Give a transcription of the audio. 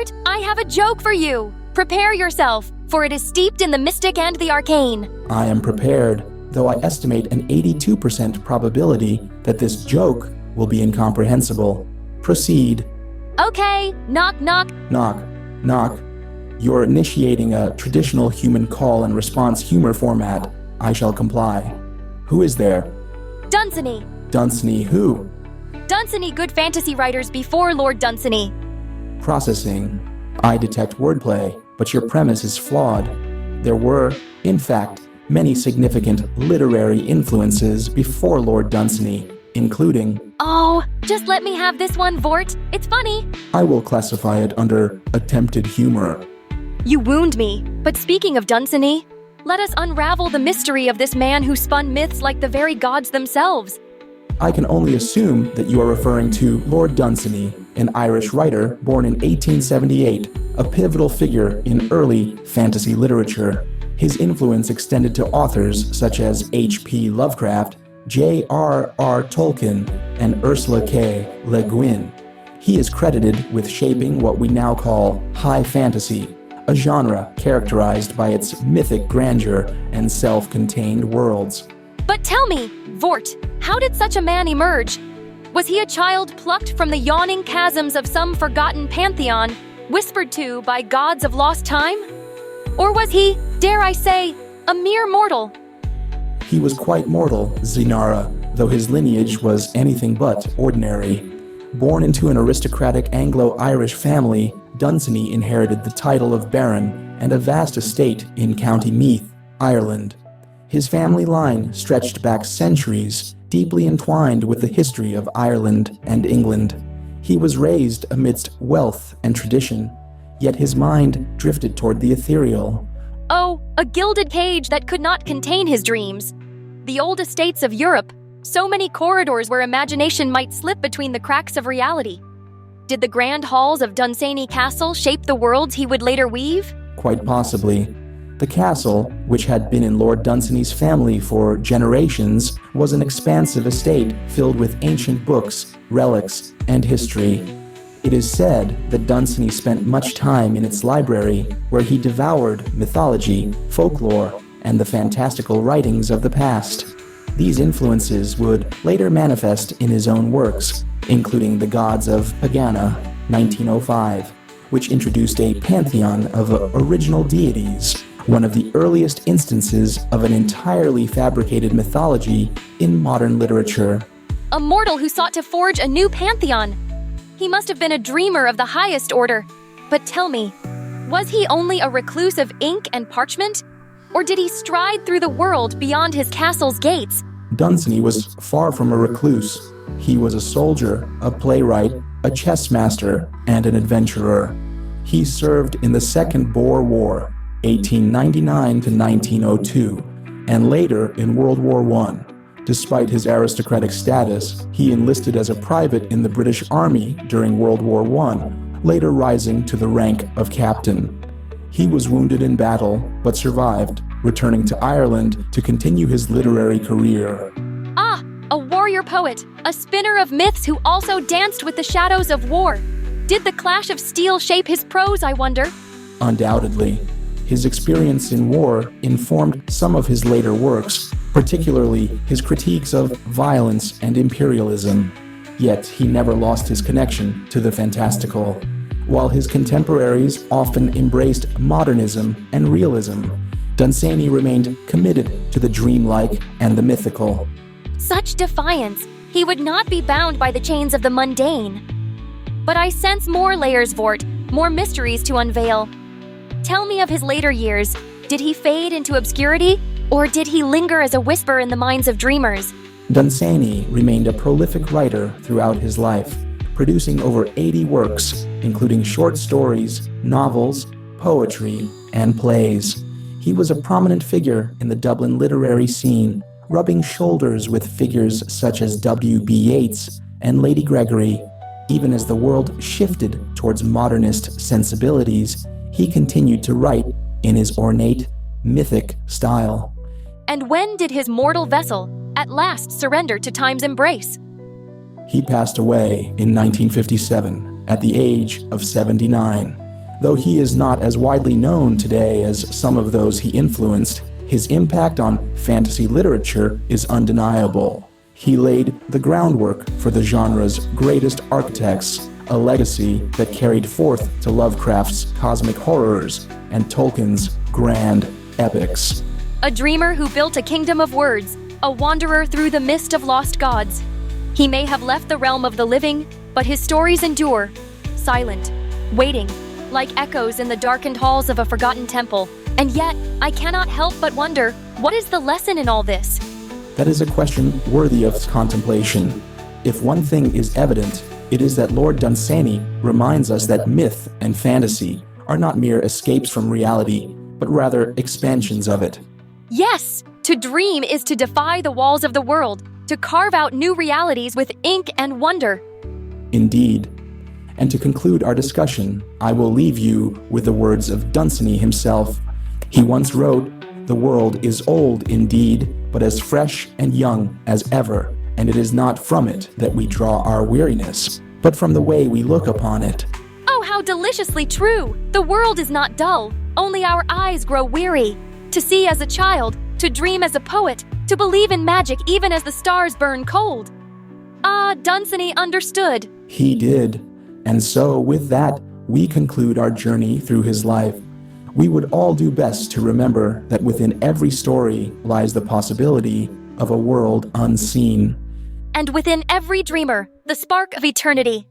Vort, I have a joke for you. Prepare yourself, for it is steeped in the mystic and the arcane. I am prepared, though I estimate an 82% probability that this joke will be incomprehensible. Proceed. Okay, knock knock. Knock, knock. You're initiating a traditional human call and response humor format. I shall comply. Who is there? Dunsany. Dunsany who? Dunsany good fantasy writers before Lord Dunsany. Processing. I detect wordplay, but your premise is flawed. There were, in fact, many significant literary influences before Lord Dunsany, including... Oh, just let me have this one, Vort. It's funny. I will classify it under attempted humor. You wound me. But speaking of Dunsany, let us unravel the mystery of this man who spun myths like the very gods themselves. I can only assume that you are referring to Lord Dunsany, an Irish writer born in 1878, a pivotal figure in early fantasy literature. His influence extended to authors such as H.P. Lovecraft, J.R.R. Tolkien, and Ursula K. Le Guin. He is credited with shaping what we now call high fantasy, a genre characterized by its mythic grandeur and self-contained worlds. But tell me, Vort, how did such a man emerge? Was he a child plucked from the yawning chasms of some forgotten pantheon, whispered to by gods of lost time? Or was he, dare I say, a mere mortal? He was quite mortal, Xynara, though his lineage was anything but ordinary. Born into an aristocratic Anglo-Irish family, Dunsany inherited the title of Baron and a vast estate in County Meath, Ireland. His family line stretched back centuries, deeply entwined with the history of Ireland and England. He was raised amidst wealth and tradition, yet his mind drifted toward the ethereal. Oh, a gilded cage that could not contain his dreams. The old estates of Europe, so many corridors where imagination might slip between the cracks of reality. Did the grand halls of Dunsany Castle shape the worlds he would later weave? Quite possibly. The castle, which had been in Lord Dunsany's family for generations, was an expansive estate filled with ancient books, relics, and history. It is said that Dunsany spent much time in its library, where he devoured mythology, folklore, and the fantastical writings of the past. These influences would later manifest in his own works, including The Gods of Pagana, 1905, which introduced a pantheon of original deities, one of the earliest instances of an entirely fabricated mythology in modern literature. A mortal who sought to forge a new pantheon. He must have been a dreamer of the highest order. But tell me, was he only a recluse of ink and parchment? Or did he stride through the world beyond his castle's gates? Dunsany was far from a recluse. He was a soldier, a playwright, a chess master, and an adventurer. He served in the Second Boer War, 1899 to 1902, and later in World War I. Despite his aristocratic status, he enlisted as a private in the British Army during World War I, later rising to the rank of captain. He was wounded in battle, but survived, returning to Ireland to continue his literary career. Ah, a warrior poet, a spinner of myths who also danced with the shadows of war. Did the clash of steel shape his prose, I wonder? Undoubtedly. His experience in war informed some of his later works, particularly his critiques of violence and imperialism. Yet he never lost his connection to the fantastical. While his contemporaries often embraced modernism and realism, Dunsany remained committed to the dreamlike and the mythical. Such defiance! He would not be bound by the chains of the mundane. But I sense more layers, Vort, more mysteries to unveil. Tell me of his later years. Did he fade into obscurity, or did he linger as a whisper in the minds of dreamers? Dunsany remained a prolific writer throughout his life, producing over 80 works, including short stories, novels, poetry, and plays. He was a prominent figure in the Dublin literary scene, rubbing shoulders with figures such as W.B. Yeats and Lady Gregory. Even as the world shifted towards modernist sensibilities, he continued to write in his ornate, mythic style. And when did his mortal vessel at last surrender to time's embrace? He passed away in 1957 at the age of 79. Though he is not as widely known today as some of those he influenced, his impact on fantasy literature is undeniable. He laid the groundwork for the genre's greatest architects, a legacy that carried forth to Lovecraft's cosmic horrors and Tolkien's grand epics. A dreamer who built a kingdom of words, a wanderer through the mist of lost gods. He may have left the realm of the living, but his stories endure, silent, waiting, like echoes in the darkened halls of a forgotten temple. And yet, I cannot help but wonder, what is the lesson in all this? That is a question worthy of contemplation. If one thing is evident, it is that Lord Dunsany reminds us that myth and fantasy are not mere escapes from reality, but rather expansions of it. Yes, to dream is to defy the walls of the world, to carve out new realities with ink and wonder. Indeed. And to conclude our discussion, I will leave you with the words of Dunsany himself. He once wrote, "The world is old indeed, but as fresh and young as ever, and it is not from it that we draw our weariness, but from the way we look upon it." Oh, how deliciously true! The world is not dull, only our eyes grow weary. To see as a child, to dream as a poet, to believe in magic even as the stars burn cold. Ah, Dunsany understood. He did. And so, with that, we conclude our journey through his life. We would all do best to remember that within every story lies the possibility of a world unseen. And within every dreamer, the spark of eternity.